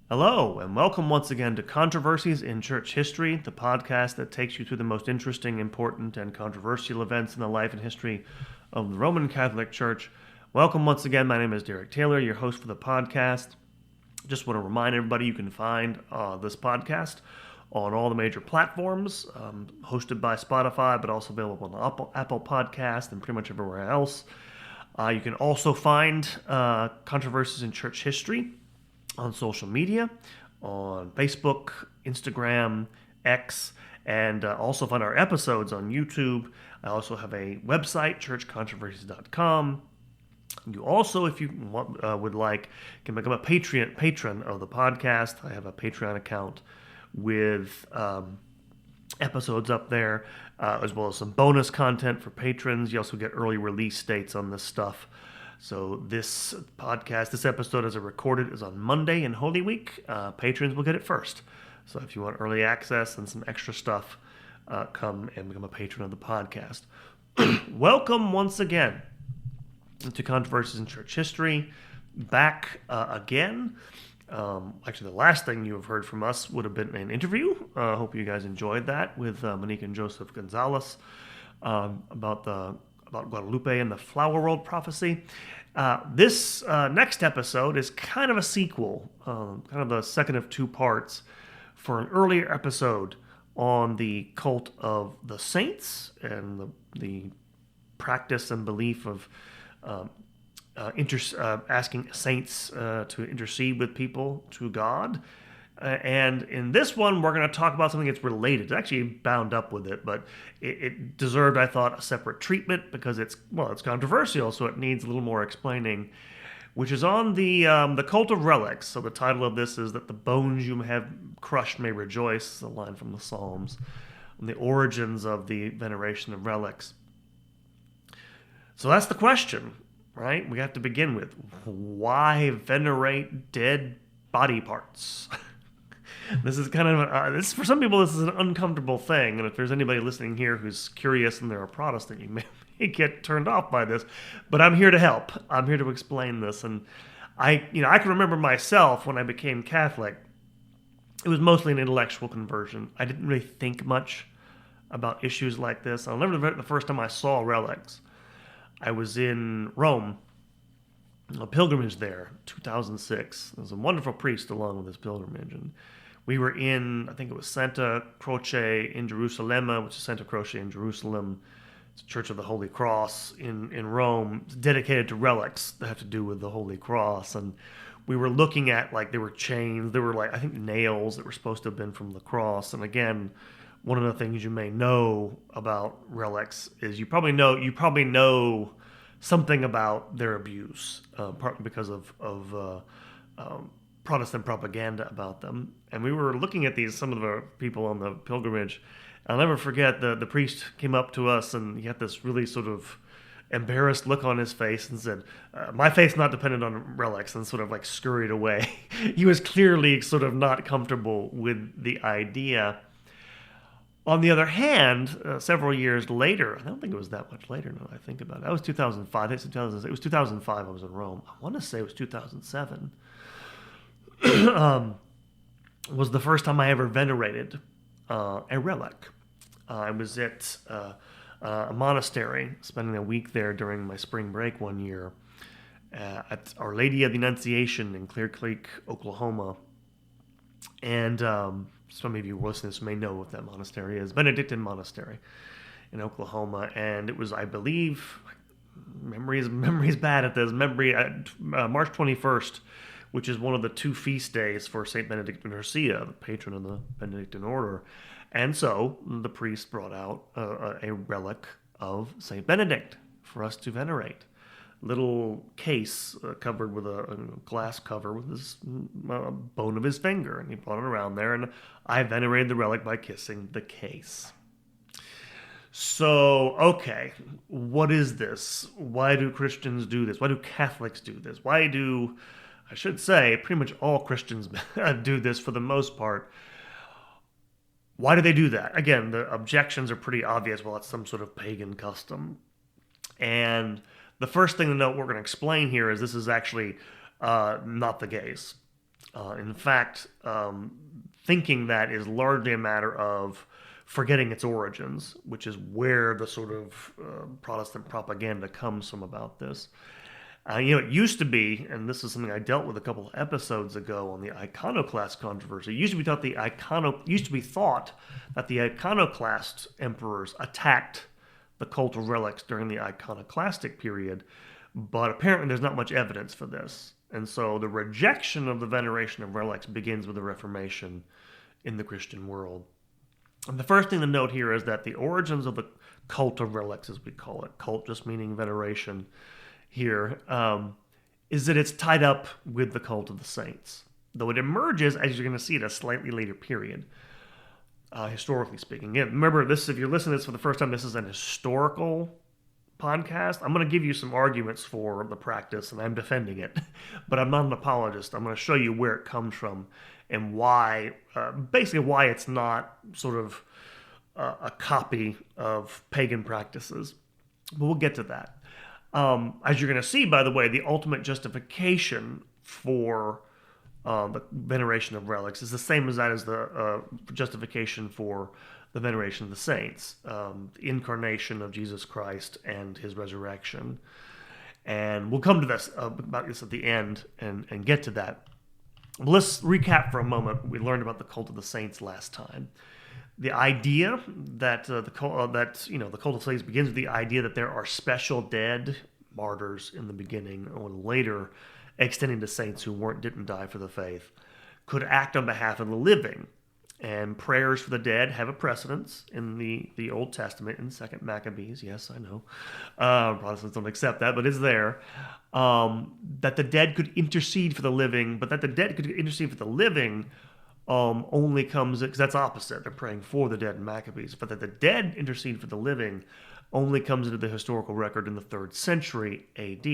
Hello, and welcome once again to Controversies in Church History, the podcast that takes you through the most interesting, important, and controversial events in the life and history of the Roman Catholic Church. Welcome once again. My name is Derek Taylor, your host for the podcast. Just want to remind everybody you can find this podcast on all the major platforms, hosted by Spotify, but also available on Apple Podcast and pretty much everywhere else. You can also find Controversies in Church History on social media, on Facebook, Instagram, X, and also find our episodes on YouTube. I also have a website, churchcontroversies.com. You also, if you would like, can become a patron of the podcast. I have a Patreon account with episodes up there, as well as some bonus content for patrons. You also get early release dates on this stuff. So this podcast, this episode as I recorded, is on Monday in Holy Week. Patrons will get it first. So if you want early access and some extra stuff, come and become a patron of the podcast. Welcome once again to Controversies in Church History. Back again. Actually, the last thing you have heard from us would have been an interview. I hope you guys enjoyed that with Monique and Joseph Gonzalez about Guadalupe and the Flower World prophecy. This next episode is kind of a sequel, kind of the second of two parts for an earlier episode on the cult of the saints and the practice and belief of asking saints to intercede with people to God. And in this one, we're going to talk about something that's related. It's actually bound up with it, but it deserved, I thought, a separate treatment because it's controversial, so it needs a little more explaining, which is on the cult of relics. So the title of this is that the bones you have crushed may rejoice, a line from the Psalms, on the origins of the veneration of relics. So that's the question, right? We have to begin with, why venerate dead body parts? This is kind of this for some people. This is an uncomfortable thing, and if there's anybody listening here who's curious and they're a Protestant, you may get turned off by this. But I'm here to help. I'm here to explain this, and I can remember myself when I became Catholic. It was mostly an intellectual conversion. I didn't really think much about issues like this. I'll never forget the first time I saw relics. I was in Rome, a pilgrimage there, 2006. There was a wonderful priest along with his pilgrimage, and we were in, I think it was Santa Croce in Jerusalem, which is Santa Croce in Jerusalem. It's a Church of the Holy Cross in Rome. It's dedicated to relics that have to do with the Holy Cross. And we were looking at, there were chains, there were, I think, nails that were supposed to have been from the cross. And again, one of the things you may know about relics is you probably know something about their abuse, partly because of Protestant propaganda about them. And we were looking at some of the people on the pilgrimage. I'll never forget the priest came up to us and he had this really sort of embarrassed look on his face and said, my faith's not dependent on relics, and sort of scurried away. He was clearly sort of not comfortable with the idea. On the other hand, several years later, I don't think it was that much later now that I think about it. That was 2005. It was 2005 I was in Rome. I want to say it was 2007. Was the first time I ever venerated a relic. I was at a monastery, spending a week there during my spring break one year at Our Lady of the Annunciation in Clear Creek, Oklahoma. And some of you listeners may know what that monastery is, Benedictine Monastery in Oklahoma. And it was, I believe, memory's bad at this, March 21st, which is one of the two feast days for St. Benedict of Nursia, the patron of the Benedictine order. And so the priest brought out a relic of St. Benedict for us to venerate. Little case covered with a glass cover with his bone of his finger. And he brought it around there, and I venerated the relic by kissing the case. So, okay, what is this? Why do Christians do this? Why do Catholics do this? Why do, I should say, pretty much all Christians do this for the most part. Why do they do that? Again, the objections are pretty obvious. Well, it's some sort of pagan custom. And the first thing to note we're going to explain here is this is actually not the case. In fact, thinking that is largely a matter of forgetting its origins, which is where the sort of Protestant propaganda comes from about this. It used to be, and this is something I dealt with a couple of episodes ago on the iconoclast controversy. It used to be thought that the iconoclast emperors attacked the cult of relics during the iconoclastic period, but apparently there's not much evidence for this. And so the rejection of the veneration of relics begins with the Reformation in the Christian world. And the first thing to note here is that the origins of the cult of relics, as we call it, cult just meaning veneration here, is that it's tied up with the cult of the saints. Though it emerges, as you're going to see, at a slightly later period, historically speaking. Again, remember, this, if you're listening to this for the first time, this is an historical podcast. I'm going to give you some arguments for the practice, and I'm defending it, but I'm not an apologist. I'm going to show you where it comes from and why, basically why it's not sort of a copy of pagan practices. But we'll get to that. As you're going to see, by the way, the ultimate justification for the veneration of relics is the same as that as the justification for the veneration of the saints, the incarnation of Jesus Christ and his resurrection. And we'll come to this about this at the end and get to that. But let's recap for a moment. We learned about the cult of the saints last time. The idea that the cult of saints begins with the idea that there are special dead martyrs in the beginning, or later extending to saints who didn't die for the faith, could act on behalf of the living. And prayers for the dead have a precedence in the Old Testament, in 2 Maccabees. Yes, I know. Protestants don't accept that, but it's there. That the dead could intercede for the living, but that the dead could intercede for the living only comes, because that's opposite. They're praying for the dead in Maccabees. But that the dead intercede for the living only comes into the historical record in the 3rd century AD.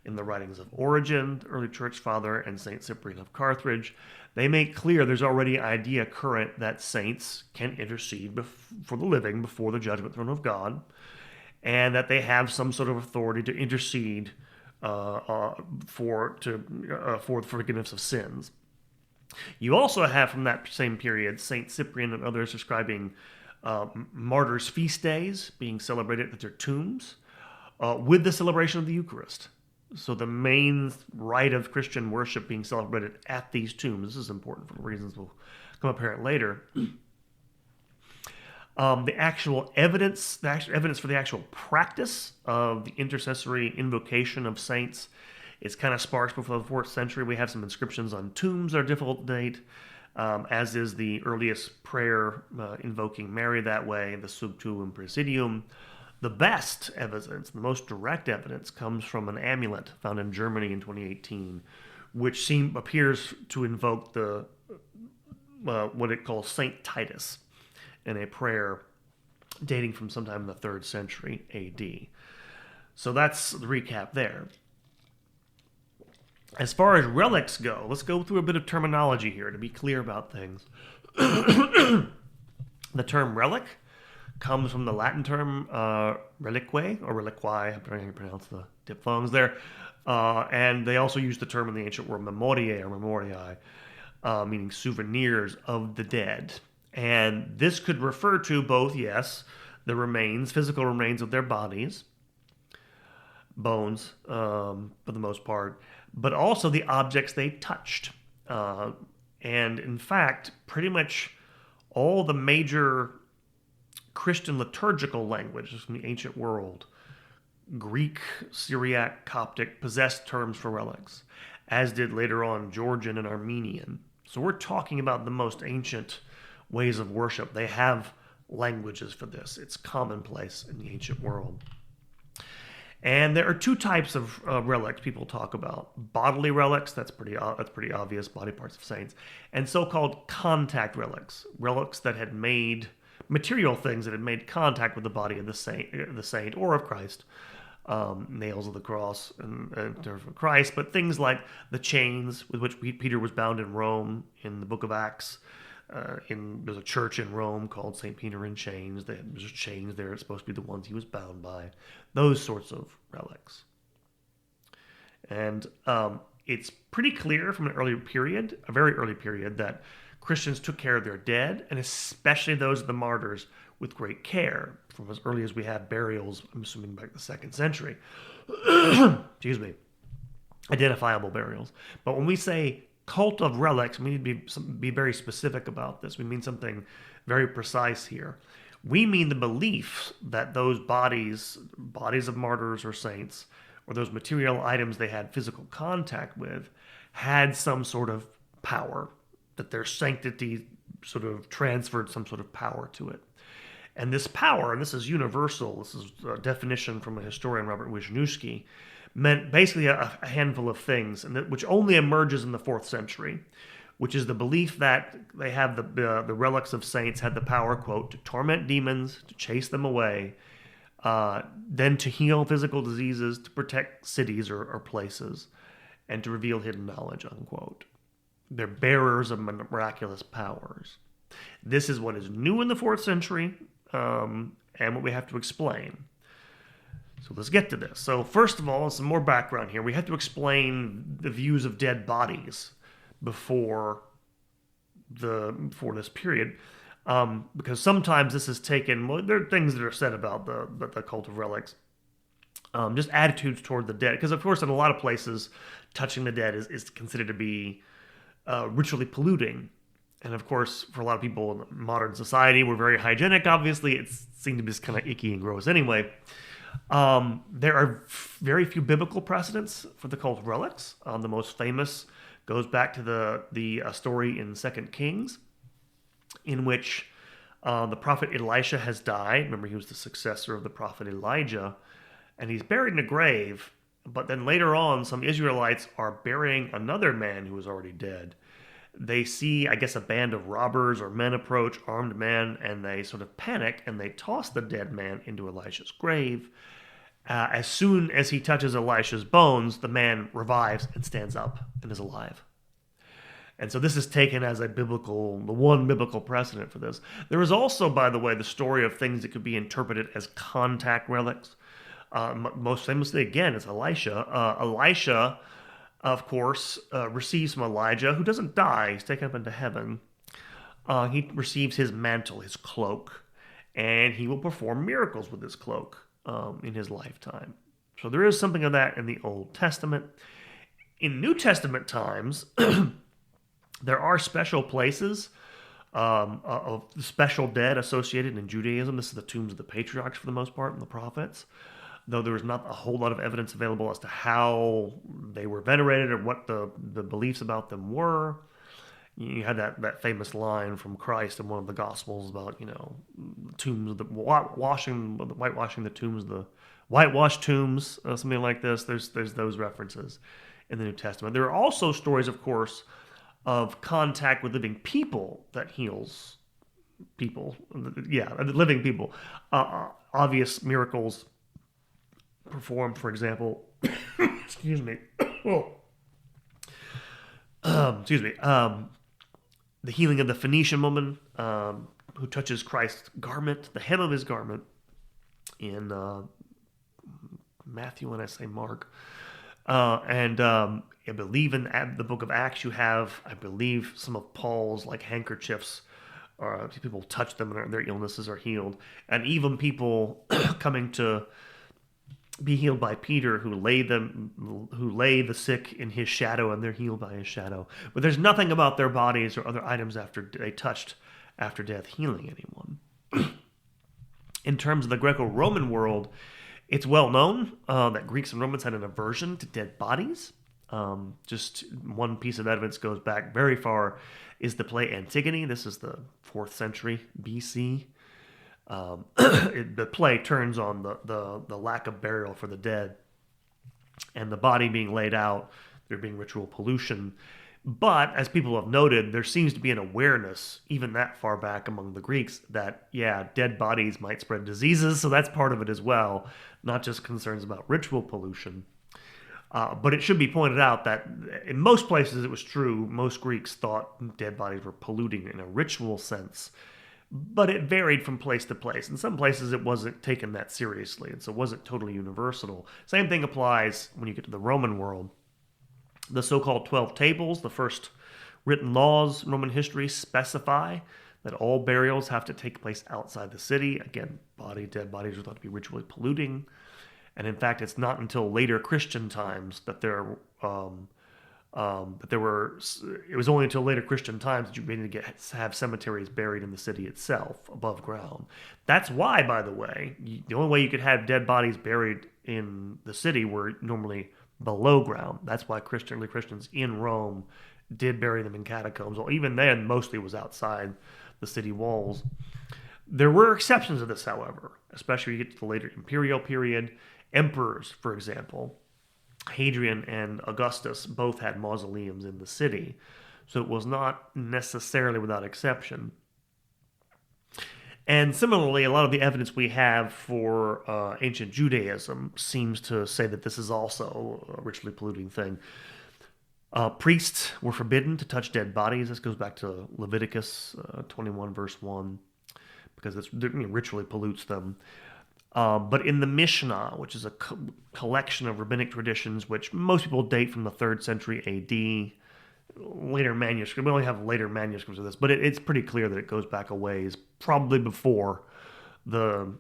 In the writings of Origen, the early church father, and St. Cyprian of Carthage, they make clear there's already an idea current that saints can intercede for the living before the judgment throne of God, and that they have some sort of authority to intercede for the forgiveness of sins. You also have, from that same period, St. Cyprian and others describing martyrs' feast days being celebrated at their tombs with the celebration of the Eucharist. So the main rite of Christian worship being celebrated at these tombs. This is important for reasons will become apparent later. The actual evidence for the actual practice of the intercessory invocation of saints is kind of sparse before the 4th century. We have some inscriptions on tombs that are difficult to date, as is the earliest prayer invoking Mary that way, the Subtuum Presidium. The best evidence, the most direct evidence, comes from an amulet found in Germany in 2018, which appears to invoke the what it calls Saint Titus in a prayer dating from sometime in the 3rd century AD. So that's the recap there. As far as relics go, let's go through a bit of terminology here to be clear about things. The term relic comes from the Latin term relique or reliquae, I'm trying to pronounce the diphthongs there, and they also use the term in the ancient world memoriae or memoriae, meaning souvenirs of the dead. And this could refer to both, yes, the remains, physical remains of their bodies, bones for the most part, but also the objects they touched. And in fact, pretty much all the major Christian liturgical languages from the ancient world, Greek, Syriac, Coptic, possessed terms for relics, as did later on Georgian and Armenian. So we're talking about the most ancient ways of worship. They have languages for this. It's commonplace in the ancient world. And there are 2 types of relics people talk about. Bodily relics, that's pretty obvious, body parts of saints, and so-called contact relics, relics that had made material things that had made contact with the body of the saint or of Christ, nails of the cross and of Christ, but things like the chains with which Peter was bound in Rome in the book of Acts. There's a church in Rome called St. Peter in Chains. There's chains there. It's supposed to be the ones he was bound by. Those sorts of relics. And it's pretty clear from an early period, a very early period, that Christians took care of their dead, and especially those of the martyrs, with great care, from as early as we have burials, I'm assuming back the 2nd century. Excuse me. Identifiable burials. But when we say cult of relics, we need to be very specific about this. We mean something very precise here. We mean the belief that those bodies of martyrs or saints, or those material items they had physical contact with, had some sort of power, that their sanctity sort of transferred some sort of power to it. And this power, and this is universal, this is a definition from a historian, Robert Wisniewski, meant basically a handful of things, and which only emerges in the 4th century, which is the belief that they have the relics of saints had the power, quote, to torment demons, to chase them away, then to heal physical diseases, to protect cities or places, and to reveal hidden knowledge, unquote. They're bearers of miraculous powers. This is what is new in the 4th century, and what we have to explain. So let's get to this. So first of all, some more background here. We have to explain the views of dead bodies before this period, because sometimes this is taken. Well, there are things that are said about the cult of relics, just attitudes toward the dead. Because of course, in a lot of places, touching the dead is considered to be ritually polluting. And of course, for a lot of people in modern society, we're very hygienic. Obviously, it seemed to be just kind of icky and gross anyway. There are very few biblical precedents for the cult of relics. The most famous goes back to the story in 2 Kings, in which the prophet Elisha has died. Remember, he was the successor of the prophet Elijah, and he's buried in a grave. But then later on, some Israelites are burying another man who is already dead. They see, I guess, a band of robbers or men approach, armed men, and they sort of panic, and they toss the dead man into Elisha's grave. As soon as he touches Elisha's bones, the man revives and stands up and is alive. And so this is taken as the one biblical precedent for this. There is also, by the way, the story of things that could be interpreted as contact relics. Most famously, again, is Elisha. Elisha, of course, receives from Elijah, who doesn't die. He's taken up into heaven. He receives his mantle, his cloak, and he will perform miracles with his cloak in his lifetime. So there is something of that in the Old Testament. In New Testament times, there are special places of special dead associated in Judaism. This is the tombs of the patriarchs for the most part, and the prophets. Though there is not a whole lot of evidence available as to how they were venerated or what the beliefs about them were. You had that famous line from Christ in one of the Gospels about, tombs of whitewashing the tombs, the whitewashed tombs, something like this. There's those references in the New Testament. There are also stories, of course, of contact with living people that heals people. Yeah, living people. Obvious miracles performed, for example, excuse me, the healing of the Phoenician woman who touches Christ's garment, the hem of his garment, in Matthew, when I say Mark. And I believe in the book of Acts, you have, I believe, some of Paul's handkerchiefs. People touch them and their illnesses are healed. And even people coming to be healed by Peter, who lay the sick in his shadow, and they're healed by his shadow. But there's nothing about their bodies or other items after they touched after death healing anyone. In terms of the Greco-Roman world, it's well known that Greeks and Romans had an aversion to dead bodies. Just one piece of evidence goes back very far is the play Antigone. This is the 4th century BC. The play turns on the lack of burial for the dead and the body being laid out, there being ritual pollution. But as people have noted, there seems to be an awareness, even that far back among the Greeks, that, dead bodies might spread diseases, so that's part of it as well, not just concerns about ritual pollution. But it should be pointed out that in most places it was true, most Greeks thought dead bodies were polluting in a ritual sense. But it varied from place to place. In some places, it wasn't taken that seriously, and so it wasn't totally universal. Same thing applies when you get to the Roman world. The so-called 12 tables, the first written laws in Roman history, specify that all burials have to take place outside the city. Again, dead bodies are thought to be ritually polluting. And in fact, it's not until later Christian times that it was only until later Christian times that you began to have cemeteries buried in the city itself, above ground. That's why, by the way, the only way you could have dead bodies buried in the city were normally below ground. That's why early Christians in Rome did bury them in catacombs. Well, even then, mostly was outside the city walls. There were exceptions to this, however, especially when you get to the later imperial period. Emperors, for example, Hadrian and Augustus both had mausoleums in the city, so it was not necessarily without exception. And similarly, a lot of the evidence we have for ancient Judaism seems to say that this is also a ritually polluting thing. Priests were forbidden to touch dead bodies. This goes back to Leviticus 21, verse 1, because it ritually pollutes them. But in the Mishnah, which is a collection of rabbinic traditions, which most people date from the 3rd century AD, later manuscripts, we only have later manuscripts of this, but it's pretty clear that it goes back a ways, probably before the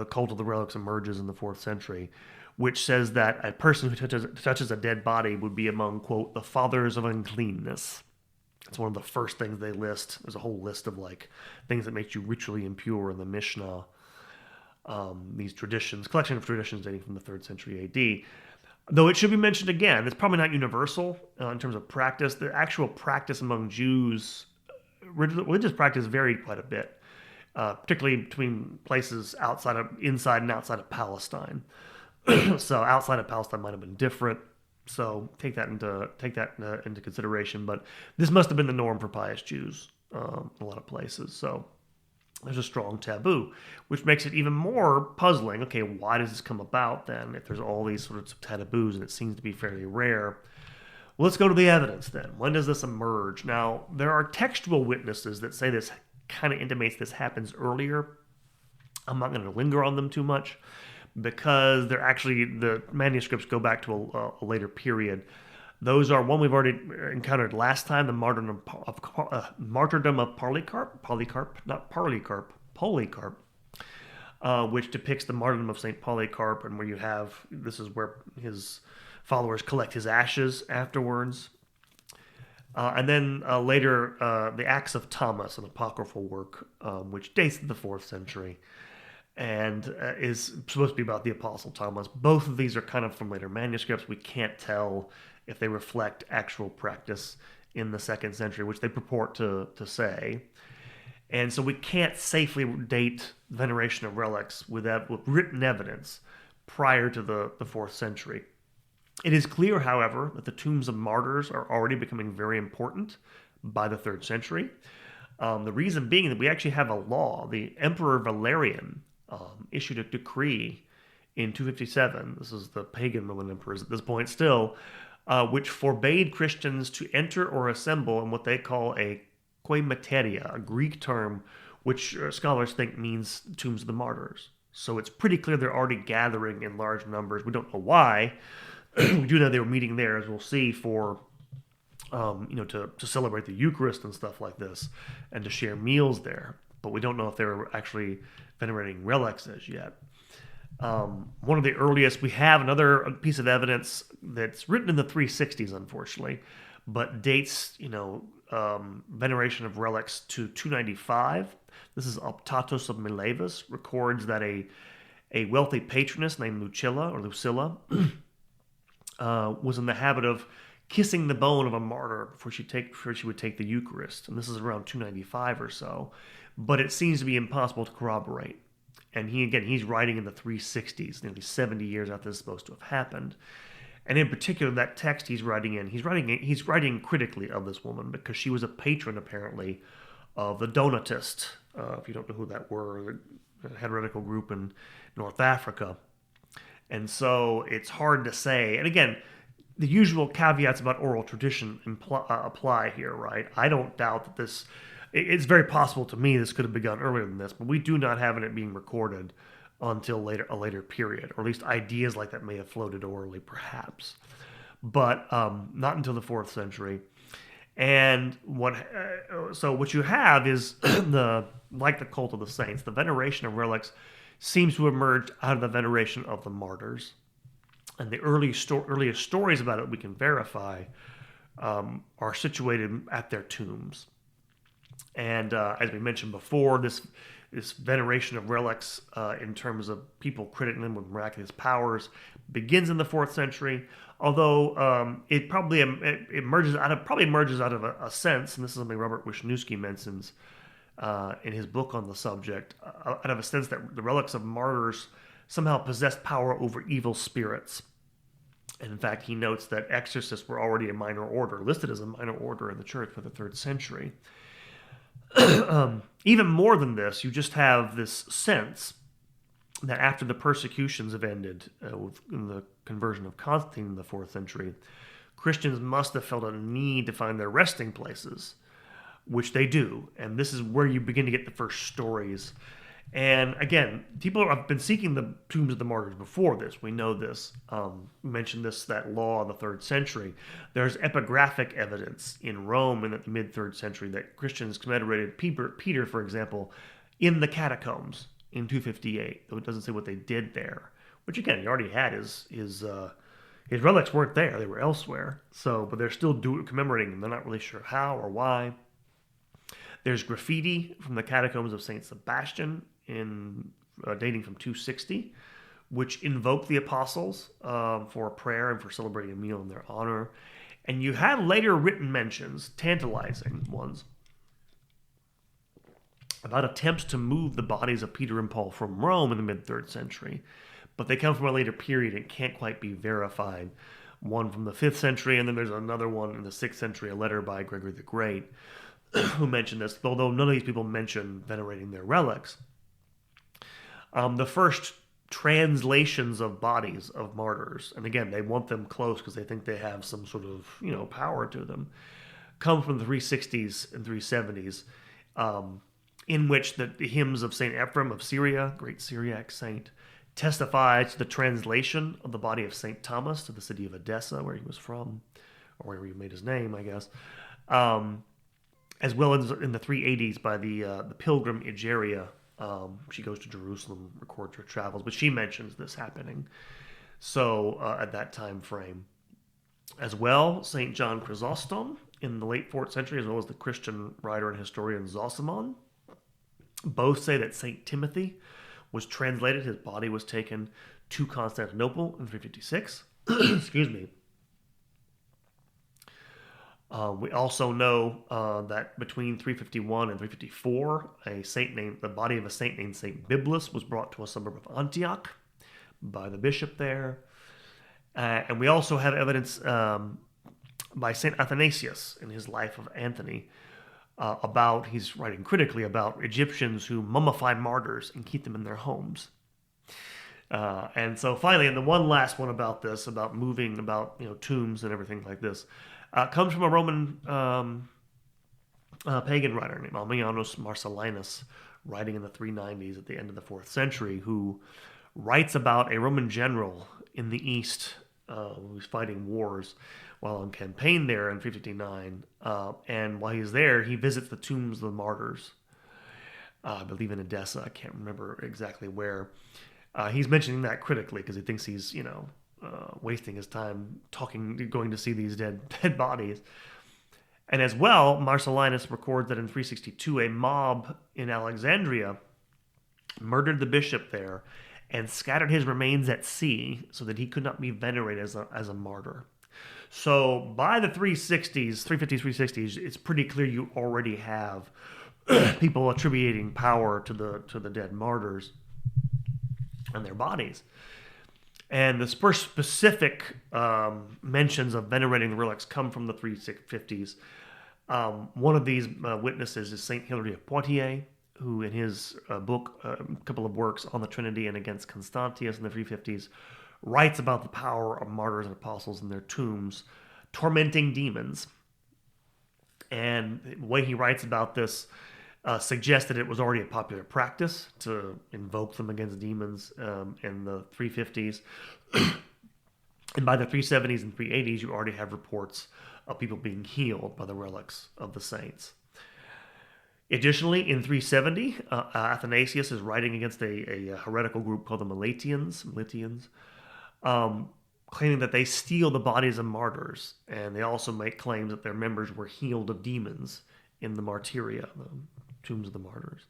cult of the relics emerges in the 4th century, which says that a person who touches a dead body would be among, quote, the fathers of uncleanness. It's one of the first things they list. There's a whole list of things that make you ritually impure in the Mishnah. These traditions, collection of traditions dating from the 3rd century AD. Though it should be mentioned again, it's probably not universal in terms of practice. The actual practice among Jews, religious practice varied quite a bit, particularly between places inside and outside of Palestine. So outside of Palestine might have been different. So take that into consideration. But this must have been the norm for pious Jews in a lot of places. So there's a strong taboo, which makes it even more puzzling. Okay, why does this come about then if there's all these sorts of taboos and it seems to be fairly rare? Well, let's go to the evidence then. When does this emerge? Now, there are textual witnesses that say this kind of intimates this happens earlier. I'm not going to linger on them too much because the manuscripts go back to a later period. Those are one we've already encountered last time, the martyrdom of Polycarp, which depicts the martyrdom of St. Polycarp, and this is where his followers collect his ashes afterwards. And then later, the Acts of Thomas, an apocryphal work, which dates to the 4th century and is supposed to be about the Apostle Thomas. Both of these are kind of from later manuscripts. We can't tell if they reflect actual practice in the 2nd century, which they purport to say. And so we can't safely date veneration of relics with written evidence prior to the 4th century. It is clear, however, that the tombs of martyrs are already becoming very important by the 3rd century. The reason being that we actually have a law. The Emperor Valerian issued a decree in 257. This is the pagan Roman emperors at this point still, which forbade Christians to enter or assemble in what they call a koimateria, a Greek term which scholars think means tombs of the martyrs. So it's pretty clear they're already gathering in large numbers. We don't know why. We do know they were meeting there, as we'll see, for to celebrate the Eucharist and stuff like this, and to share meals there. But we don't know if they were actually venerating relics as yet. One of the earliest, we have another piece of evidence that's written in the 360s, unfortunately, but dates, veneration of relics to 295. This is Optatus of Milevis, records that a wealthy patroness named Lucilla was in the habit of kissing the bone of a martyr before she would take the Eucharist. And this is around 295 or so. But it seems to be impossible to corroborate. And he's writing in the 360s, nearly 70 years after this is supposed to have happened. And in particular, that text he's writing critically of this woman because she was a patron, apparently, of the Donatists. If you don't know who that were, a heretical group in North Africa. And so it's hard to say. And again, the usual caveats about oral tradition apply here, right? I don't doubt that this... It's very possible to me this could have begun earlier than this, but we do not have it being recorded until a later period, or at least ideas like that may have floated orally, perhaps. but not until the 4th century. And so what you have is like the cult of the saints, the veneration of relics seems to emerge out of the veneration of the martyrs. And the earliest stories about it we can verify are situated at their tombs. And as we mentioned before, this veneration of relics in terms of people crediting them with miraculous powers begins in the 4th century. Although it probably emerges out of a sense, and this is something Robert Wisniewski mentions in his book on the subject, out of a sense that the relics of martyrs somehow possessed power over evil spirits. And in fact, he notes that exorcists were already a minor order, listed as a minor order in the church for the 3rd century. Even more than this, you just have this sense that after the persecutions have ended in the conversion of Constantine in the 4th century, Christians must have felt a need to find their resting places, which they do. And this is where you begin to get the first stories. And again, people have been seeking the tombs of the martyrs before this. We know this. We mentioned that law in the 3rd century. There's epigraphic evidence in Rome in the mid-3rd century that Christians commemorated Peter, for example, in the catacombs in 258. Though it doesn't say what they did there. Which again, he already had his relics weren't there; they were elsewhere. But they're still commemorating them. They're not really sure how or why. There's graffiti from the catacombs of Saint Sebastian dating from 260, which invoke the apostles for a prayer and for celebrating a meal in their honor. And you had later written mentions, tantalizing ones, about attempts to move the bodies of Peter and Paul from Rome in the mid-3rd century. But they come from a later period and can't quite be verified. One from the 5th century, and then there's another one in the 6th century, a letter by Gregory the Great, who mentioned this, although none of these people mention venerating their relics. The first translations of bodies of martyrs, and again, they want them close because they think they have some sort of power to them, come from the 360s and 370s, in which the hymns of Saint Ephrem of Syria, great Syriac saint, testify to the translation of the body of Saint Thomas to the city of Edessa, where he was from, or where he made his name, I guess. As well as in the 380s by the pilgrim Egeria. She goes to Jerusalem, records her travels, but she mentions this happening. So at that time frame. As well, St. John Chrysostom in the late 4th century, as well as the Christian writer and historian Zosimon, both say that St. Timothy was translated. His body was taken to Constantinople in 356. Excuse me. We also know that between 351 and 354, the body of a saint named Saint Biblis was brought to a suburb of Antioch by the bishop there. And we also have evidence by Saint Athanasius in his Life of Anthony he's writing critically about Egyptians who mummify martyrs and keep them in their homes. And so finally, and the one last one about this, about moving, about tombs and everything like this, comes from a Roman pagan writer named Ammianus Marcellinus, writing in the 390s at the end of the 4th century, who writes about a Roman general in the East who's fighting wars while on campaign there in 359. And while he's there, he visits the tombs of the martyrs, I believe in Edessa. I can't remember exactly where. He's mentioning that critically because he thinks he's, wasting his time going to see these dead bodies. And as well, Marcellinus records that in 362, a mob in Alexandria murdered the bishop there and scattered his remains at sea so that he could not be venerated as a martyr. So by the 350s, 360s, it's pretty clear you already have people attributing power to the dead martyrs and their bodies. And the first specific mentions of venerating the relics come from the 350s. One of these witnesses is Saint Hilary of Poitiers, who in his book, a couple of works on the Trinity and against Constantius in the 350s, writes about the power of martyrs and apostles in their tombs, tormenting demons. And the way he writes about this suggests that it was already a popular practice to invoke them against demons in the 350s. And by the 370s and 380s, you already have reports of people being healed by the relics of the saints. Additionally, in 370, Athanasius is writing against a heretical group called the Meletians, claiming that they steal the bodies of martyrs, and they also make claims that their members were healed of demons in the martyria, the tombs of the martyrs.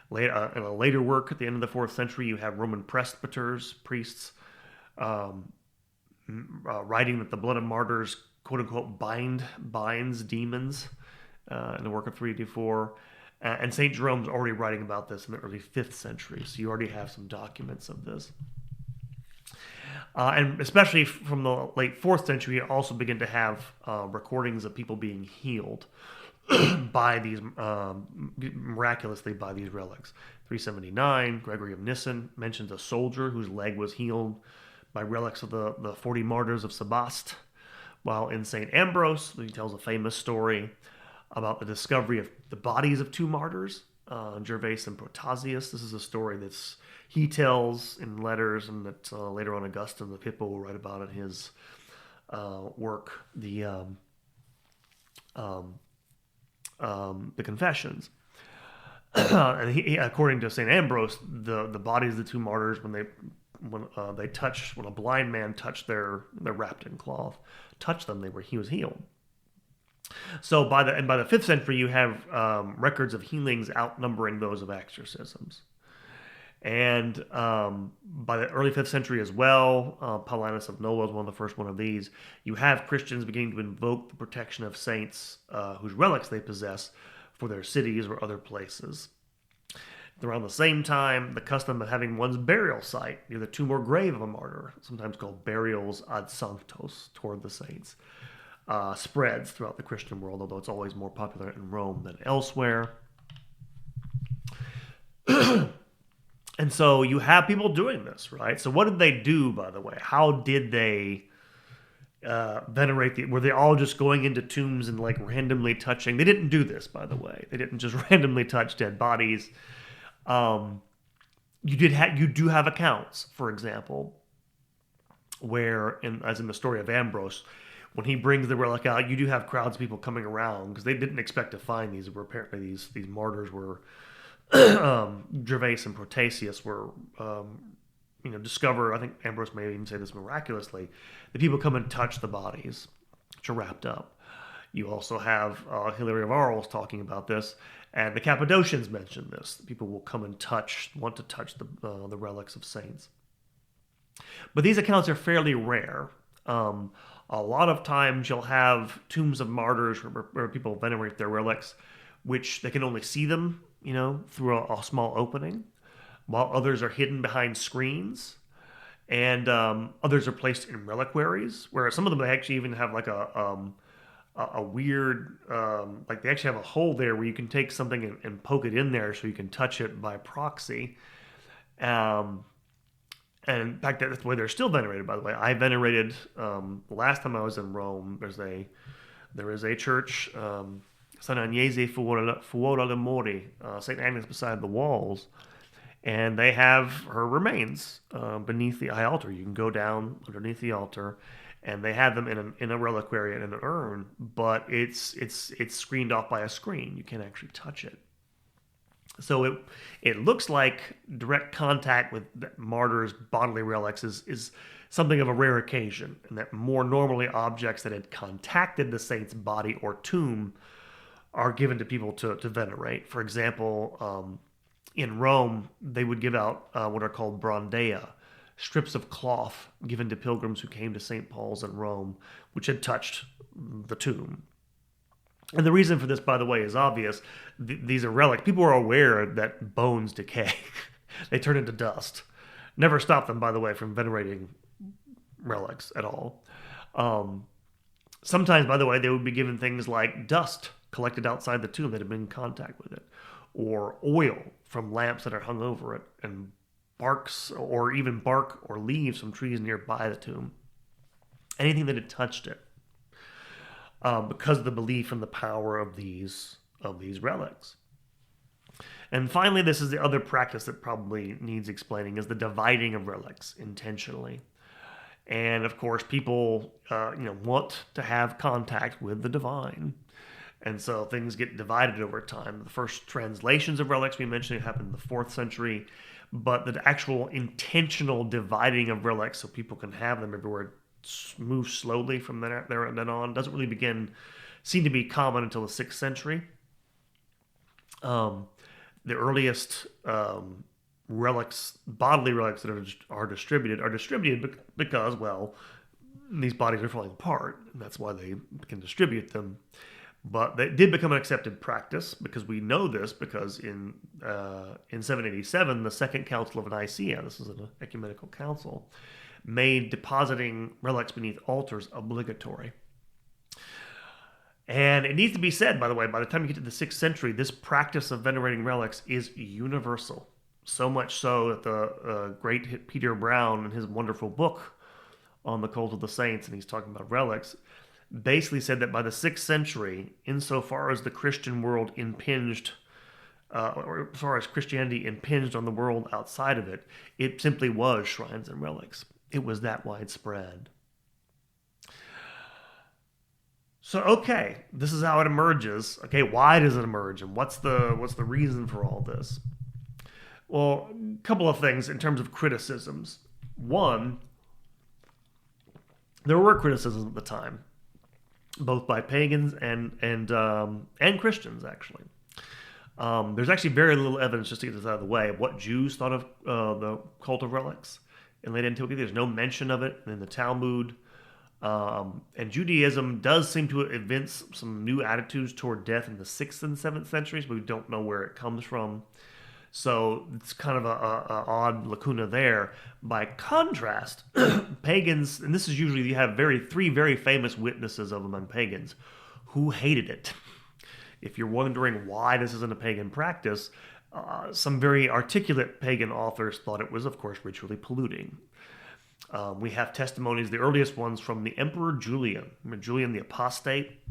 Later, in a later work at the end of the 4th century, you have Roman presbyters, priests, writing that the blood of martyrs, quote unquote, binds demons in the work of 384. And St. Jerome's already writing about this in the early 5th century, so you already have some documents of this. And especially from the late 4th century, you also begin to have recordings of people being healed by these, miraculously by these relics. 379, Gregory of Nyssa mentions a soldier whose leg was healed by relics of the 40 martyrs of Sebaste, while in St. Ambrose, he tells a famous story about the discovery of the bodies of 2 martyrs, Gervase and Protasius. This is a story that's he tells in letters, and that later on Augustine of Hippo will write about in his work, the Confessions. And he, according to St. Ambrose, the bodies of the 2 martyrs, when a blind man touched they're wrapped in cloth, touched them, he was healed. So by the 5th century, you have records of healings outnumbering those of exorcisms. And by the early 5th century as well, Paulinus of Nola is one of the first one of these. You have Christians beginning to invoke the protection of saints whose relics they possess for their cities or other places. Around the same time, the custom of having one's burial site near the tomb or grave of a martyr, sometimes called burials ad sanctos, toward the saints, spreads throughout the Christian world, although it's always more popular in Rome than elsewhere. And so you have people doing this, right? So what did they do, by the way? How did they venerate were they all just going into tombs and like randomly touching? They didn't do this, by the way. They didn't just randomly touch dead bodies. You do have accounts, for example, where, as in the story of Ambrose, when he brings the relic out, you do have crowds of people coming around because they didn't expect to find these. Apparently these martyrs were Gervase and Protasius were discovered. I think Ambrose may even say this miraculously. The people come and touch the bodies, which are wrapped up. You also have Hilary of Arles talking about this, and the Cappadocians mention this. People will come and want to touch the relics of saints. But these accounts are fairly rare. A lot of times you'll have tombs of martyrs where people venerate their relics, which they can only see them, through a small opening, while others are hidden behind screens, and others are placed in reliquaries, where some of them actually even have like a weird, like they actually have a hole there where you can take something and poke it in there so you can touch it by proxy. And in fact, that's the way they're still venerated, by the way. I venerated, the last time I was in Rome, there is a church, San Agnese Fuori le Mori, St. Agnes beside the walls, and they have her remains beneath the high altar. You can go down underneath the altar, and they have them in a reliquary and in an urn, but it's screened off by a screen. You can't actually touch it. So it looks like direct contact with martyrs' bodily relics is something of a rare occasion, and that more normally objects that had contacted the saint's body or tomb are given to people to venerate. For example, in Rome, they would give out what are called brandea, strips of cloth given to pilgrims who came to St. Paul's in Rome, which had touched the tomb. And the reason for this, by the way, is obvious. These are relics. People are aware that bones decay. They turn into dust. Never stop them, by the way, from venerating relics at all. Sometimes, by the way, they would be given things like dust collected outside the tomb that had been in contact with it, or oil from lamps that are hung over it, and barks, or even bark or leaves from trees nearby the tomb. Anything that had touched it, because of the belief in the power of these relics. And finally, this is the other practice that probably needs explaining, is the dividing of relics intentionally. And of course, people want to have contact with the divine. And so things get divided over time. The first translations of relics we mentioned happened in the 4th century, but the actual intentional dividing of relics so people can have them everywhere, move slowly from there and then on, doesn't really seem to be common until the 6th century. The earliest relics, bodily relics that are distributed because, well, these bodies are falling apart, and that's why they can distribute them. But they did become an accepted practice, because we know this because in 787, the Second Council of Nicaea, this is an ecumenical council, made depositing relics beneath altars obligatory. And it needs to be said, by the way, by the time you get to the 6th century, this practice of venerating relics is universal. So much so that the great Peter Brown, in his wonderful book on the cult of the saints, and he's talking about relics, basically said that by the 6th century, insofar as the Christian world impinged, or as far as Christianity impinged on the world outside of it, it simply was shrines and relics. It was that widespread. So, okay, this is how it emerges. Okay, why does it emerge, and what's the reason for all this? Well, a couple of things in terms of criticisms. One, there were criticisms at the time, both by pagans and Christians, actually. There's actually very little evidence, just to get this out of the way, of what Jews thought of the cult of relics in late antiquity. There's no mention of it in the Talmud. And Judaism does seem to evince some new attitudes toward death in the 6th and 7th centuries, but we don't know where it comes from. So it's kind of a odd lacuna there. By contrast, pagans, and this is usually, you have three very famous witnesses of among pagans who hated it. If you're wondering why this isn't a pagan practice, some very articulate pagan authors thought it was, of course, ritually polluting. We have testimonies, the earliest ones from the Emperor Julian. Remember Julian the Apostate,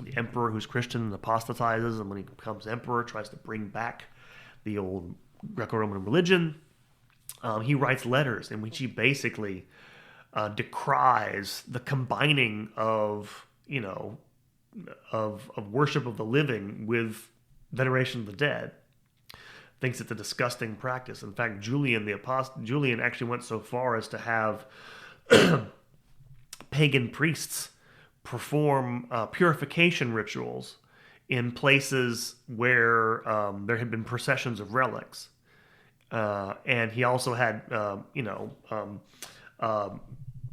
the emperor who's Christian and apostatizes, and when he becomes emperor, tries to bring back the old Greco-Roman religion. He writes letters in which he basically decries the combining of worship of the living with veneration of the dead. Thinks it's a disgusting practice. In fact, Julian actually went so far as to have pagan priests perform purification rituals in places where there had been processions of relics. And he also had,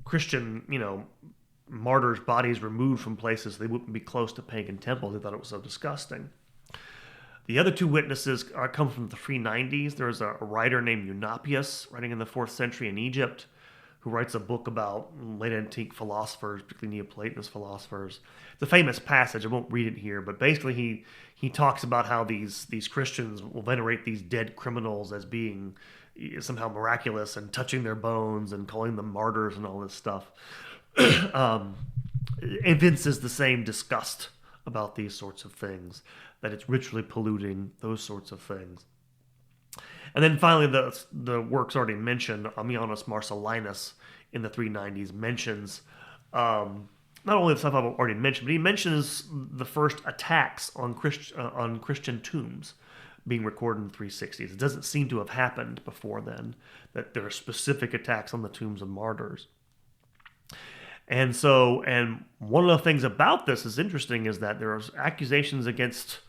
Christian, martyrs' bodies removed from places so they wouldn't be close to pagan temples. They thought it was so disgusting. The other two witnesses come from the 390s. There's a writer named Eunapius, writing in the 4th century in Egypt, who writes a book about late antique philosophers, particularly Neoplatonist philosophers. It's a famous passage. I won't read it here, but basically he talks about how these Christians will venerate these dead criminals as being somehow miraculous and touching their bones and calling them martyrs and all this stuff. Evinces the same disgust about these sorts of things, that it's ritually polluting, those sorts of things. And then finally, the works already mentioned, Ammianus Marcellinus in the 390s mentions not only the stuff I've already mentioned, but he mentions the first attacks on Christian tombs being recorded in the 360s. It doesn't seem to have happened before then, that there are specific attacks on the tombs of martyrs. And one of the things about this is interesting is that there are accusations against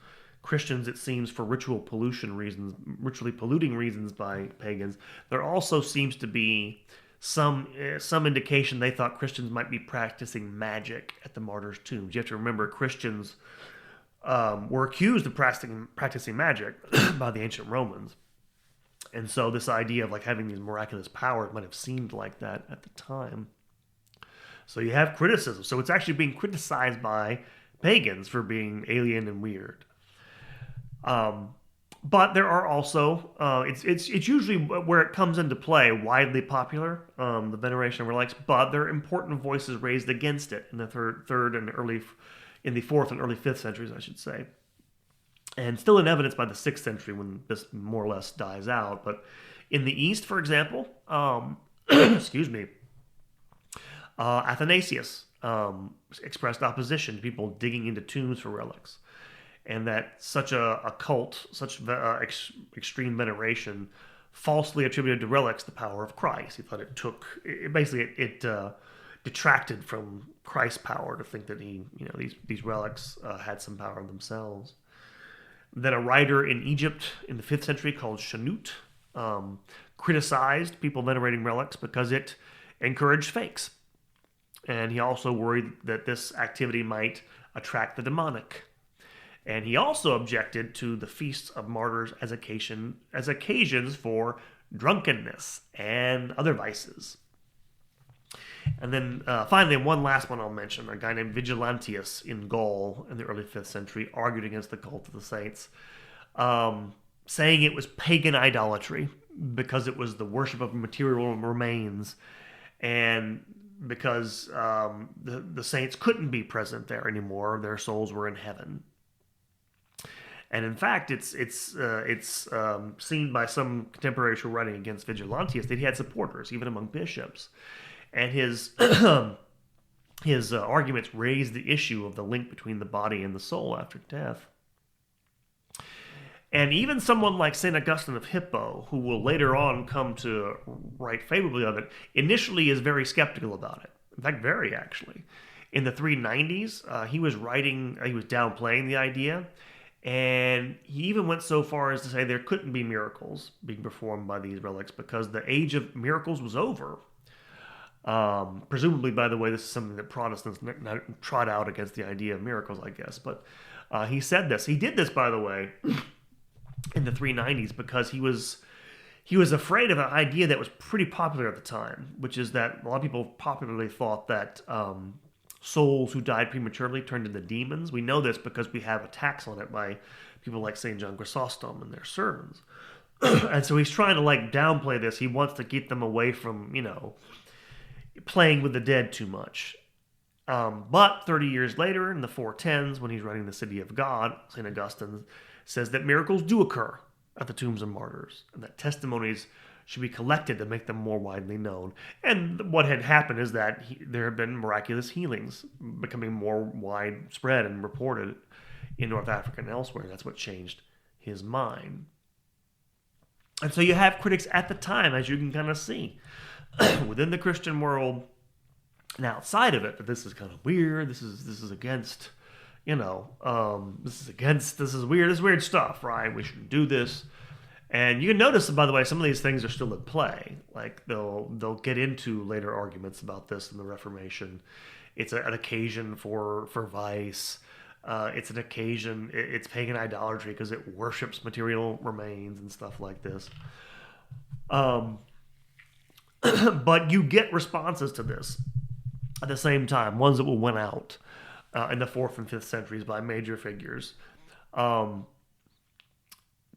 Christians, it seems, for ritually polluting reasons by pagans. There also seems to be some indication they thought Christians might be practicing magic at the martyrs' tombs. You have to remember, Christians were accused of practicing magic by the ancient Romans. And so this idea of having these miraculous powers might have seemed like that at the time. So you have criticism. So it's actually being criticized by pagans for being alien and weird. But there are also, it's usually where it comes into play, widely popular, the veneration of relics, but there are important voices raised against it in the in the 4th and early 5th centuries, I should say. And still in evidence by the 6th century when this more or less dies out. But in the East, for example, excuse me, Athanasius expressed opposition to people digging into tombs for relics, and that such a cult, such extreme veneration, falsely attributed to relics the power of Christ. He thought it detracted from Christ's power to think that these relics had some power themselves. Then a writer in Egypt in the 5th century called Shanut criticized people venerating relics because it encouraged fakes. And he also worried that this activity might attract the demonic. And he also objected to the feasts of martyrs as occasions for drunkenness and other vices. And then finally, one last one I'll mention, a guy named Vigilantius in Gaul in the early 5th century argued against the cult of the saints, saying it was pagan idolatry because it was the worship of material remains, and because the saints couldn't be present there anymore, their souls were in heaven. And in fact, it's seen by some contemporaries who are writing against Vigilantius that he had supporters, even among bishops. And his arguments raised the issue of the link between the body and the soul after death. And even someone like St. Augustine of Hippo, who will later on come to write favorably of it, initially is very skeptical about it. In fact, very actually. In the 390s, he was downplaying the idea, and he even went so far as to say there couldn't be miracles being performed by these relics because the age of miracles was over. Presumably, by the way, this is something that Protestants trot out against the idea of miracles, I guess. But he said this. He did this, by the way, in the 390s because he was afraid of an idea that was pretty popular at the time, which is that a lot of people popularly thought that souls who died prematurely turned into demons. We know this because we have attacks on it by people like St. John Chrysostom and their sermons. And so he's trying to downplay this. He wants to keep them away from, playing with the dead too much. But 30 years later, in the 410s, when he's writing The City of God, St. Augustine says that miracles do occur at the tombs of martyrs, and that testimonies should be collected to make them more widely known. And what had happened is that there have been miraculous healings becoming more widespread and reported in North Africa and elsewhere. That's what changed his mind. And so you have critics at the time, as you can kind of see, within the Christian world and outside of it, that this is kind of weird. This is against, this is weird stuff, right? We shouldn't do this. And you can notice, by the way, some of these things are still in play. Like they'll get into later arguments about this in the Reformation. It's an occasion for vice. It's an occasion. It's pagan idolatry because it worships material remains and stuff like this. But you get responses to this at the same time, ones that will win out in the 4th and 5th centuries by major figures.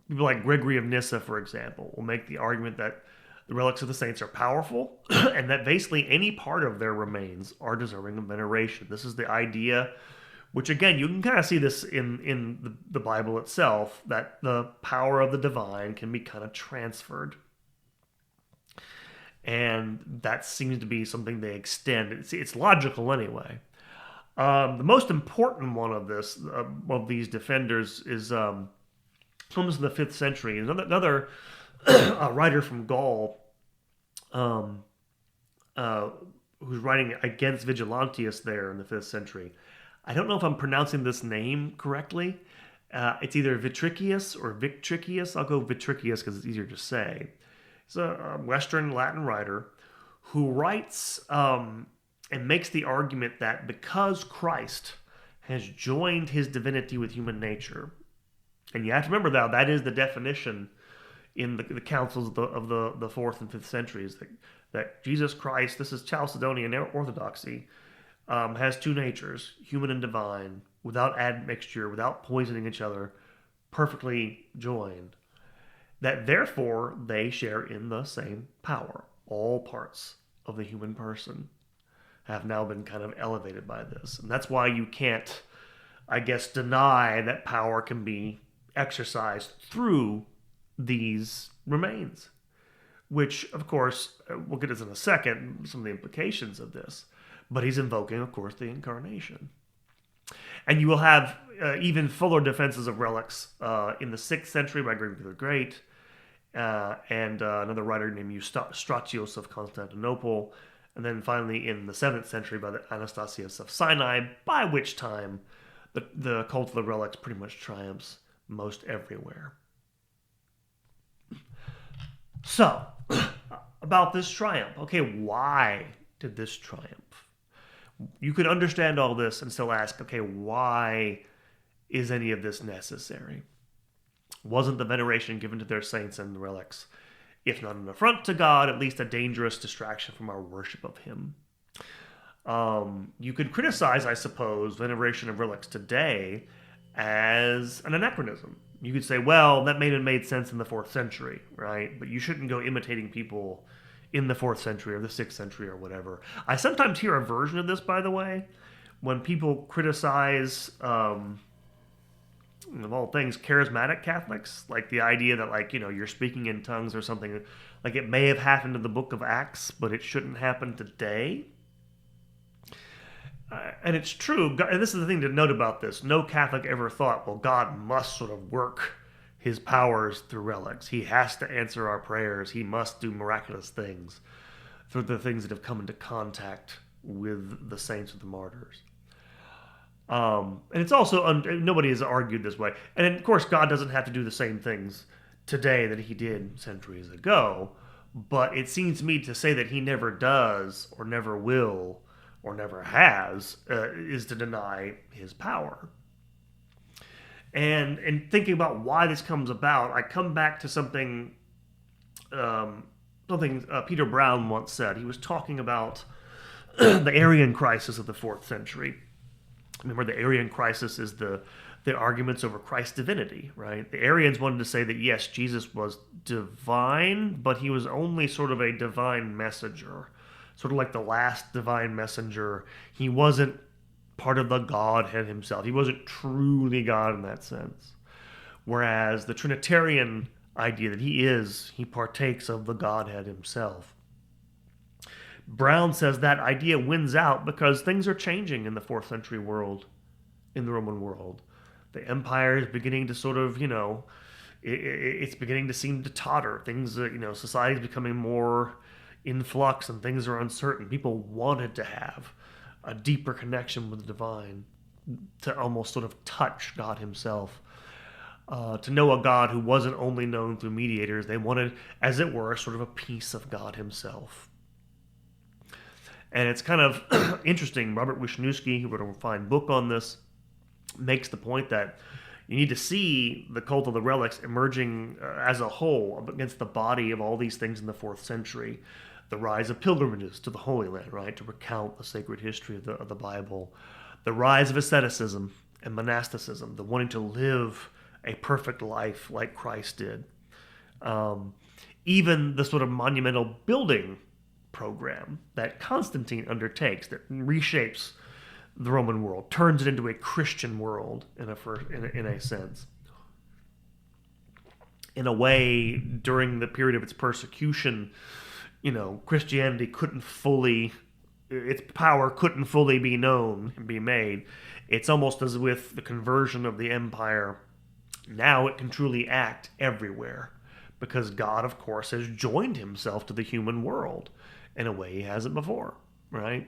People like Gregory of Nyssa, for example, will make the argument that the relics of the saints are powerful and that basically any part of their remains are deserving of veneration. This is the idea, which again, you can kind of see this in the Bible itself, that the power of the divine can be kind of transferred. And that seems to be something they extend. It's logical anyway. The most important one of these defenders is comes in the 5th century. Another writer from Gaul who's writing against Vigilantius there in the 5th century. I don't know if I'm pronouncing this name correctly. It's either Vitricius or Victricius. I'll go Vitricius because it's easier to say. He's a Western Latin writer who writes and makes the argument that because Christ has joined his divinity with human nature, and you have to remember that is the definition in the councils of the 4th and 5th centuries, that Jesus Christ, this is Chalcedonian orthodoxy, has two natures, human and divine, without admixture, without poisoning each other, perfectly joined. That therefore they share in the same power. All parts of the human person have now been kind of elevated by this. And that's why you can't, I guess, deny that power can be exercised through these remains. Which, of course, we'll get into in a second, some of the implications of this. But he's invoking, of course, the incarnation. And you will have even fuller defenses of relics in the 6th century by Gregory the Great, and another writer named Stratios of Constantinople, and then finally in the 7th century by the Anastasius of Sinai, by which time the cult of the relics pretty much triumphs most everywhere. So, about this triumph. Okay, why did this triumph? You could understand all this and still ask, okay, why is any of this necessary? Wasn't the veneration given to their saints and relics, if not an affront to God, at least a dangerous distraction from our worship of him? You could criticize, I suppose, veneration of relics today as an anachronism. You could say, well, that made sense in the 4th century, right? But you shouldn't go imitating people in the 4th century or the 6th century or whatever. I sometimes hear a version of this, by the way, when people criticize, of all things, charismatic Catholics, like the idea that, you're speaking in tongues or something, like it may have happened in the book of Acts, but it shouldn't happen today. And it's true, and this is the thing to note about this. No Catholic ever thought, well, God must sort of work his powers through relics. He has to answer our prayers. He must do miraculous things through the things that have come into contact with the saints or the martyrs. And it's also, nobody has argued this way. And of course, God doesn't have to do the same things today that he did centuries ago. But it seems to me to say that he never does or never will or never has, is to deny his power. And in thinking about why this comes about, I come back to something Peter Brown once said. He was talking about the Arian crisis of the 4th century. Remember, the Arian crisis is the arguments over Christ's divinity, right? The Arians wanted to say that, yes, Jesus was divine, but he was only sort of a divine messenger. Sort of like the last divine messenger. He wasn't part of the Godhead himself. He wasn't truly God in that sense. Whereas the Trinitarian idea that he partakes of the Godhead himself. Brown says that idea wins out because things are changing in the 4th century world, in the Roman world. The empire is beginning to sort of, it's beginning to seem to totter. Things, society is becoming more in flux and things are uncertain. People wanted to have a deeper connection with the divine, to almost sort of touch God himself, to know a God who wasn't only known through mediators. They wanted, as it were, sort of a piece of God himself. And it's kind of interesting. Robert Wisniewski, who wrote a fine book on this, makes the point that you need to see the cult of the relics emerging as a whole against the body of all these things in the 4th century. The rise of pilgrimages to the Holy Land, right, to recount the sacred history of the Bible. The rise of asceticism and monasticism, the wanting to live a perfect life like Christ did. Even the sort of monumental building program that Constantine undertakes that reshapes the Roman world, turns it into a Christian world in a sense. In a way, during the period of its persecution, Christianity its power couldn't fully be known and be made. It's almost as with the conversion of the empire, now it can truly act everywhere because God, of course, has joined himself to the human world in a way he hasn't before, right?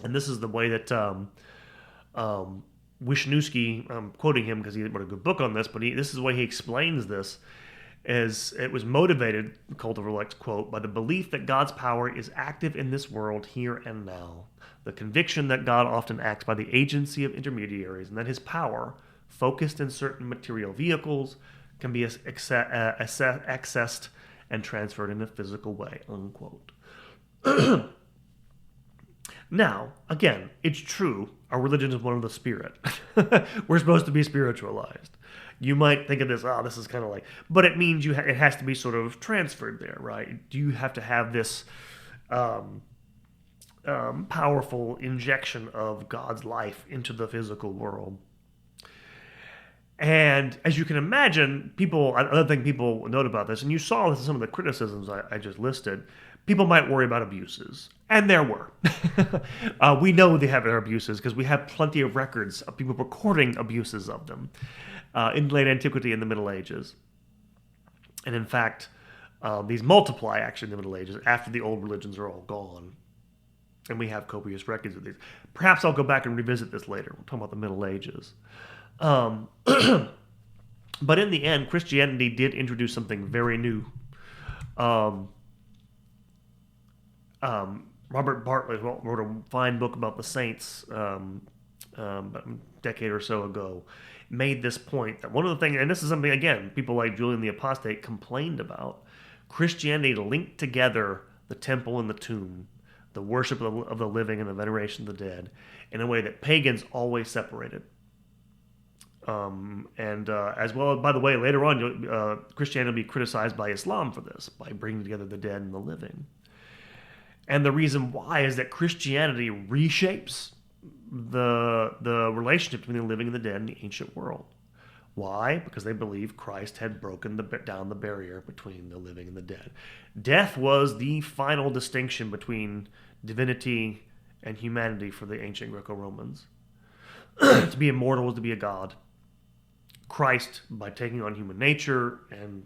And this is the way that Wisniewski, I'm quoting him because he wrote a good book on this, but this is the way he explains this, as it was motivated, the cult of relics, quote, by the belief that God's power is active in this world here and now, the conviction that God often acts by the agency of intermediaries, and that his power, focused in certain material vehicles, can be accessed and transferred in a physical way, unquote. Now, again, it's true, our religion is one of the spirit. We're supposed to be spiritualized. You might think of this, this is kind of like, but it means it has to be sort of transferred there, right? Do you have to have this powerful injection of God's life into the physical world? And as you can imagine, another thing people note about this, and you saw this in some of the criticisms I just listed, people might worry about abuses. And there were. We know they have their abuses because we have plenty of records of people recording abuses of them in late antiquity and the Middle Ages. And in fact, these multiply actually in the Middle Ages after the old religions are all gone. And we have copious records of these. Perhaps I'll go back and revisit this later. We'll talk about the Middle Ages. But in the end, Christianity did introduce something very new. Robert Bartlett wrote a fine book about the saints a decade or so ago, made this point that one of the things, and this is something, again, people like Julian the Apostate complained about, Christianity linked together the temple and the tomb, the worship of the living and the veneration of the dead, in a way that pagans always separated. As well, by the way, later on, Christianity will be criticized by Islam for this, by bringing together the dead and the living. And the reason why is that Christianity reshapes the relationship between the living and the dead in the ancient world. Why? Because they believe Christ had broken down the barrier between the living and the dead. Death was the final distinction between divinity and humanity for the ancient Greco-Romans. To be immortal was to be a god. Christ, by taking on human nature and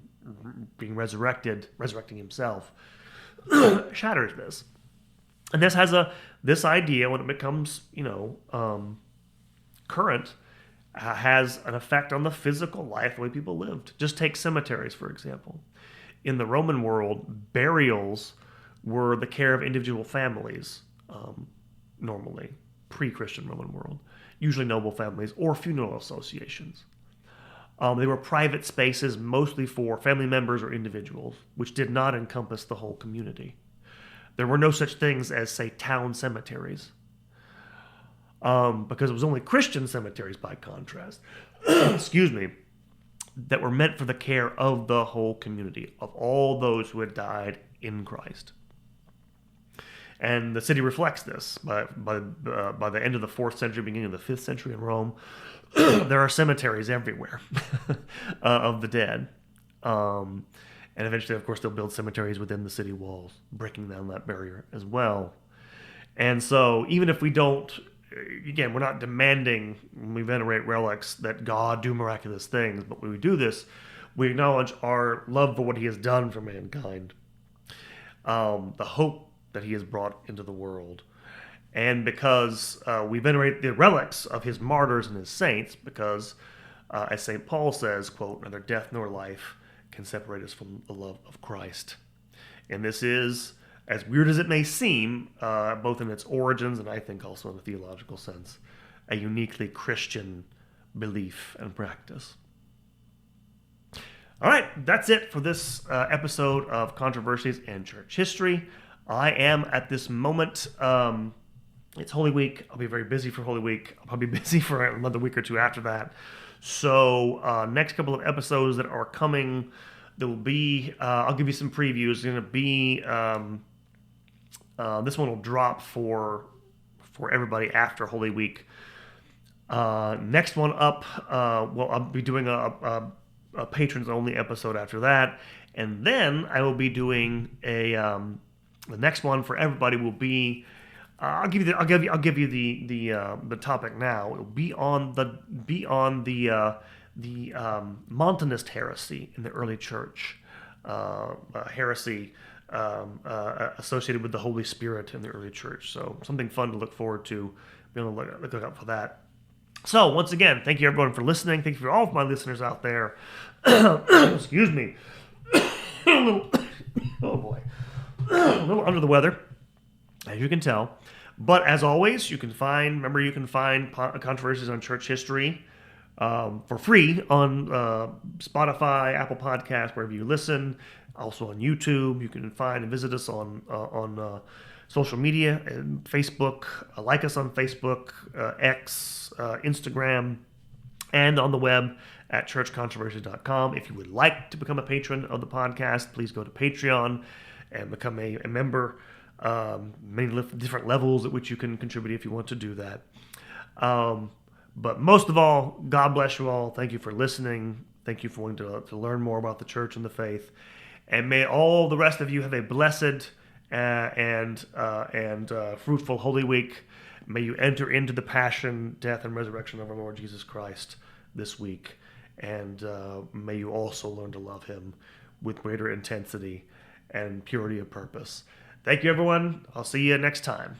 being resurrecting himself, shatters this. And this has this idea, when it becomes, current, has an effect on the physical life, the way people lived. Just take cemeteries, for example. In the Roman world, burials were the care of individual families, normally, pre-Christian Roman world, usually noble families or funeral associations. They were private spaces, mostly for family members or individuals, which did not encompass the whole community. There were no such things as, say, town cemeteries, because it was only Christian cemeteries, by contrast, excuse me, that were meant for the care of the whole community, of all those who had died in Christ. And the city reflects this. By the end of the 4th century, beginning of the 5th century in Rome, there are cemeteries everywhere of the dead. And eventually, of course, they'll build cemeteries within the city walls, breaking down that barrier as well. And so even if we don't, again, we're not demanding when we venerate relics that God do miraculous things, but when we do this, we acknowledge our love for what he has done for mankind, the hope that he has brought into the world. And because we venerate the relics of his martyrs and his saints, because, as St. Paul says, quote, neither death nor life can separate us from the love of Christ. And this is, as weird as it may seem, both in its origins and I think also in a theological sense, a uniquely Christian belief and practice. All right, that's it for this episode of Controversies and Church History. I am at this moment, it's Holy Week. I'll be very busy for Holy Week. I'll probably be busy for another week or two after that. So next couple of episodes that are coming, there will be, I'll give you some previews. It's going to be, this one will drop for everybody after Holy Week. Next one up, well, I'll be doing a patrons-only episode after that. And then I will be doing the next one for everybody will be, I'll give you the topic now. It will be on the Montanist heresy in the early church, heresy associated with the Holy Spirit in the early church. So something fun to look forward to. Be able to look out for that. So once again, thank you everyone for listening. Thank you for all of my listeners out there. Excuse me. Oh boy. A little under the weather, as you can tell. But as always, you can find Controversies on Church History for free on Spotify, Apple Podcasts, wherever you listen. Also on YouTube. You can find and visit us on social media, and Facebook. Like us on Facebook, X, Instagram, and on the web at churchcontroversies.com. If you would like to become a patron of the podcast, please go to Patreon and become a member. Many different levels at which you can contribute if you want to do that. But most of all, God bless you all. Thank you for listening. Thank you for wanting to learn more about the church and the faith. And may all the rest of you have a blessed and fruitful Holy Week. May you enter into the passion, death, and resurrection of our Lord Jesus Christ this week. And may you also learn to love him with greater intensity and purity of purpose. Thank you, everyone. I'll see you next time.